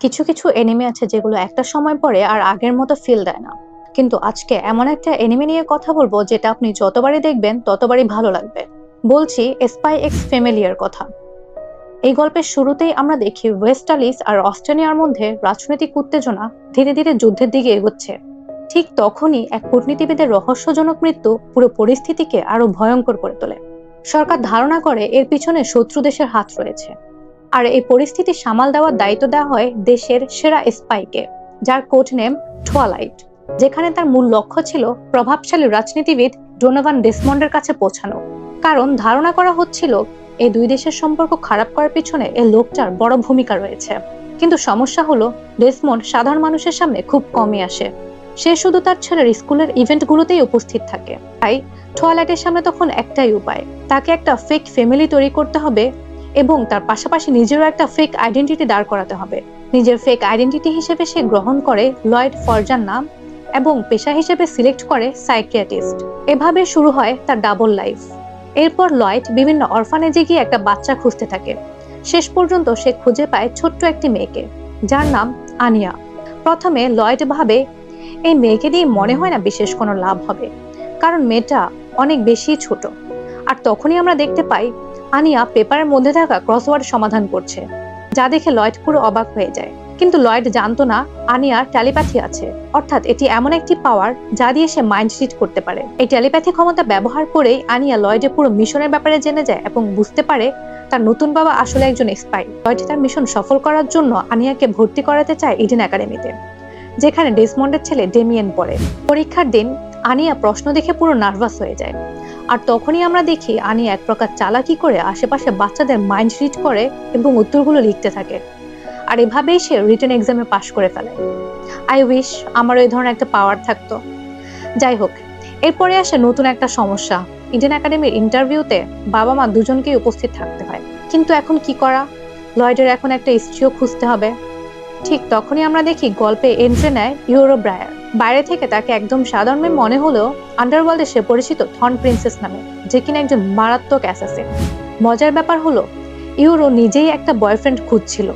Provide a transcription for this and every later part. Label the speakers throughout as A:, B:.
A: কিছু কিছু এনিমে আছে যেগুলো একটা সময় পরে আর আগের মতো ফিল দেয় না। কিন্তু আজকে এমন একটা এনিমে নিয়ে কথা বলবো যেটা আপনি যতবারই দেখবেন ততবারই ভালো লাগবে। বলছি স্পাই এক্স ফ্যামিলিয়ার কথা। এই গল্পের শুরুতেই আমরা দেখি ওয়েস্টালিস আর অস্ট্রেলিয়ার মধ্যে রাজনৈতিক উত্তেজনা ধীরে ধীরে যুদ্ধের দিকে এগোচ্ছে। ঠিক তখনই এক কূটনীতিবিদের রহস্যজনক মৃত্যু পুরো পরিস্থিতিকে আরো ভয়ঙ্কর করে তোলে। সরকার ধারণা করে এর পিছনে শত্রু দেশের হাত রয়েছে, আর এই পরিস্থিতি সামাল দেওয়ার দায়িত্ব দেওয়া হয় দেশের সেরা স্পাইকে, যার কোড নেম টুয়ালাইট, যেখানে তার মূল লক্ষ্য ছিল প্রভাবশালী রাজনীতিবিদ ডোনোভান ডেসমন্ডের কাছে পৌঁছানো। কারণ ধারণা করা হচ্ছিল এই দুই দেশের সম্পর্ক খারাপ করার পিছনে এই লোকটার বড় ভূমিকা রয়েছে। কিন্তু সমস্যা হলো ডেসমন্ড সাধারণ মানুষের সামনে খুব কমই আসে। সে শুধু তার ছেলের স্কুলের ইভেন্টগুলোতেই উপস্থিত থাকে। তাই টুয়ালাইটের সামনে তখন একটাই উপায়, তাকে একটা ফেক ফ্যামিলি তৈরি করতে হবে এবং তার পাশাপাশি নিজেরও একটা ফেক আইডেন্টিটি দাঁড় করাতে হবে। নিজের ফেক আইডেন্টিটি হিসেবে সে গ্রহণ করে লয়েড ফরজার নাম এবং পেশা হিসেবে সিলেক্ট করে সাইকিয়াট্রিস্ট। এভাবে শুরু হয় তার ডাবল লাইফ। এরপর লয়েড বিভিন্ন অরফানেজে গিয়ে একটা বাচ্চা খুঁজতে থাকে। শেষ পর্যন্ত সে খুঁজে পায় ছোট্ট একটি মেয়েকে, যার নাম আনিয়া। প্রথমে লয়েড ভাবে এই মেয়েকে দিয়ে মনে হয় না বিশেষ কোনো লাভ হবে, কারণ মেয়েটা অনেক বেশি ছোট। আর তখনই আমরা দেখতে পাই আনিয়া পেপারের মধ্যে থাকা ক্রসওয়ার্ড সমাধান করছে, যা দেখে লয়েড পুরো অবাক হয়ে যায়। কিন্তু লয়েড জানতো না আনিয়ার টেলিপ্যাথি আছে, অর্থাৎ এটি এমন একটি পাওয়ার যা দিয়ে সে মাইন্ড রিড করতে পারে। এই টেলিপ্যাথি ক্ষমতা ব্যবহার করেই আনিয়া লয়েডের পুরো মিশনের ব্যাপারে জেনে যায় এবং বুঝতে পারে তার নতুন বাবা আসলে একজন স্পাই। লয়েড তার মিশন সফল করার জন্য আনিয়াকে ভর্তি করাতে চায় ইডেন একাডেমিতে, যেখানে ডেসমন্ডের ছেলে ডেমিয়েন পড়ে। পরীক্ষার দিন আনিয়া প্রশ্ন দেখে পুরো নার্ভাস হয়ে যায়। আর তখনই আমরা দেখি আনিয়া এক প্রকার চালাকি করে আশেপাশে বাচ্চাদের মাইন্ড রিড করে এবং উত্তরগুলো লিখতে থাকে। আর এভাবেই সে রিটেন এক্সামে পাশ করে ফেলে। আই উইশ আমারও এই ধরনের একটা পাওয়ার থাকতো। যাই হোক, এরপরে আসে নতুন একটা সমস্যা। ইডেন একাডেমির ইন্টারভিউতে বাবা মা দুজনকেই উপস্থিত থাকতে হয়, কিন্তু এখন কি করা? লয়েডের এখন একটা স্ত্রীও খুঁজতে হবে। ঠিক তখনই আমরা দেখি গল্পে এন্ট্রি নেয় ইউরো ব্রায়ার। বাইরে থেকে তাকে একদম সাধারণ মেয়ে মনে হলেও আন্ডারওয়ার্ল্ডে সে পরিচিত থর্ন প্রিন্সেস নামে, যে কিনা একজন মারাত্মক অ্যাসাসিন। মজার ব্যাপার হলো ইউরো নিজেই একটা বয়ফ্রেন্ড খুঁজছিল,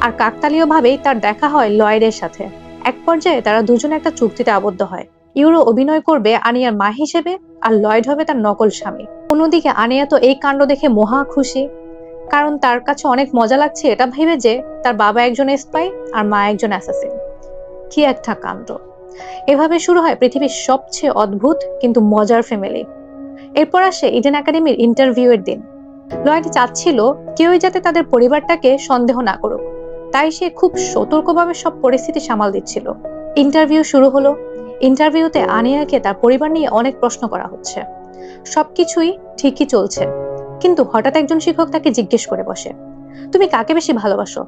A: আর কাকতালীয় ভাবেই তার দেখা হয় লয়েডের সাথে। এক পর্যায়ে তারা দুজনে একটা চুক্তিতে আবদ্ধ হয়। ইউরো অভিনয় করবে আনিয়ার মা হিসেবে, আর লয়েড হবে তার নকল স্বামী। অন্যদিকে আনিয়া তো এই কাণ্ড দেখে মহা খুশি, কারণ তার কাছে অনেক মজা লাগছে এটা ভেবে যে তার বাবা একজন স্পাই আর মা একজন অ্যাসাসিন। কি একটা কাণ্ড! এভাবে শুরু হয় পৃথিবীর সবচেয়ে অদ্ভুত কিন্তু মজার ফ্যামিলি। এরপর আসে ইডেন একাডেমির ইন্টারভিউ এর দিন। লয়েড চাচ্ছিল কেউই যাতে তাদের পরিবারটাকে সন্দেহ না করুক, তাই সে খুব সতর্কভাবে সব পরিস্থিতি সামাল দিচ্ছিল। ইন্টারভিউ শুরু হলো। ইন্টারভিউতে আনিয়াকে তার পরিবার নিয়ে অনেক প্রশ্ন করা হচ্ছে। সবকিছুই ঠিকই চলছে, কিন্তু হঠাৎ একজন শিক্ষক তাকে জিজ্ঞেস করে বসে, তুমি কাকে বেশি ভালোবাসো,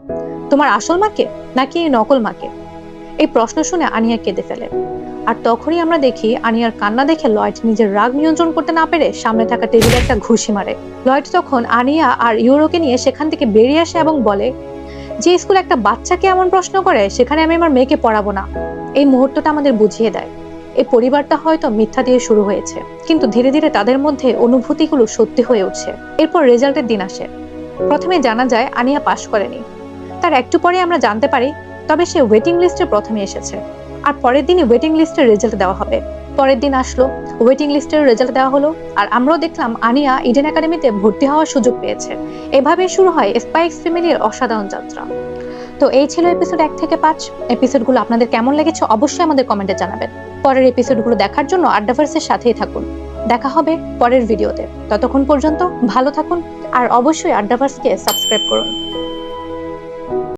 A: তোমার আসল মাকে নাকি এই নকল মাকে? এই প্রশ্ন শুনে আনিয়া কেঁদে ফেলে। আর তখনই আমরা দেখি আনিয়ার কান্না দেখে লয়েড নিজের রাগ নিয়ন্ত্রণ করতে না পেরে সামনে থাকা টেবিলে একটা ঘুষি মারে। লয়েড তখন আনিয়া আর ইউরোকে নিয়ে সেখান থেকে বেরিয়ে আসে এবং বলে, যে স্কুলে একটা বাচ্চাকে এমন প্রশ্ন করে সেখানে আমি আমার মেয়েকে পড়াবো না। এই মুহূর্তটা আমাদের বুঝিয়ে দেয় এই পরিবারটা হয়তো মিথ্যা দিয়ে শুরু হয়েছে, কিন্তু ধীরে ধীরে তাদের মধ্যে অনুভূতিগুলো সত্যি হয়ে উঠছে। এরপর রেজাল্টের দিন আসে। প্রথমে জানা যায় আনিয়া পাশ করেনি। তার একটু পরে আমরা জানতে পারি তবে সে ওয়েটিং লিস্টে প্রথমে এসেছে, আর পরের দিনই ওয়েটিং লিস্টের রেজাল্ট দেওয়া হবে। পরের দিন আসলো, ওয়েটিং লিস্টের রেজাল্ট দেওয়া হলো, আর আমরাও দেখলাম আনিয়া ইডেন একাডেমিতে ভর্তি হওয়ার সুযোগ পেয়েছে। এভাবেই শুরু হয় স্পাই এক্স ফ্যামিলির অসাধারণ যাত্রা। তো এই ছিল এপিসোড 1 থেকে 5। এপিসোডগুলো আপনাদের কেমন লেগেছে অবশ্যই আমাদের কমেন্টে জানাবেন। পরের এপিসোডগুলো দেখার জন্য আড্ডাভার্সের সাথেই থাকুন। দেখা হবে পরের ভিডিওতে। ততক্ষণ পর্যন্ত ভালো থাকুন, আর অবশ্যই আড্ডাভার্সকে সাবস্ক্রাইব করুন।